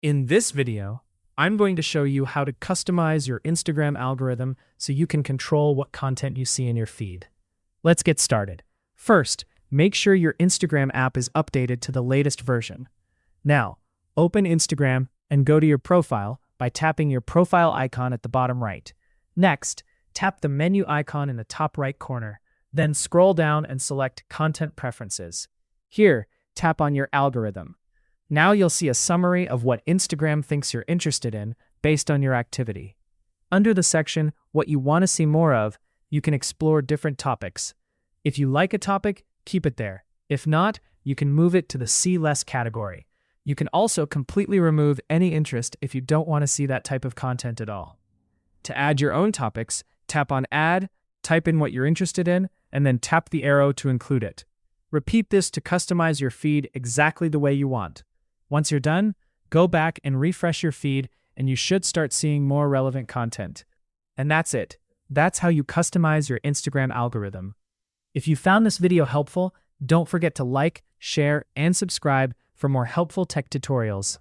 In this video, I'm going to show you how to customize your Instagram algorithm so you can control what content you see in your feed. Let's get started. First, make sure your Instagram app is updated to the latest version. Now, open Instagram and go to your profile by tapping your profile icon at the bottom right. Next, tap the menu icon in the top right corner, then scroll down and select Content Preferences. Here, tap on your algorithm. Now you'll see a summary of what Instagram thinks you're interested in based on your activity. Under the section What You Want to See More Of, you can explore different topics. If you like a topic, keep it there. If not, you can move it to the See Less category. You can also completely remove any interest if you don't want to see that type of content at all. To add your own topics, tap on Add, type in what you're interested in, and then tap the arrow to include it. Repeat this to customize your feed exactly the way you want. Once you're done, go back and refresh your feed and you should start seeing more relevant content. And that's it. That's how you customize your Instagram algorithm. If you found this video helpful, don't forget to like, share, and subscribe for more helpful tech tutorials.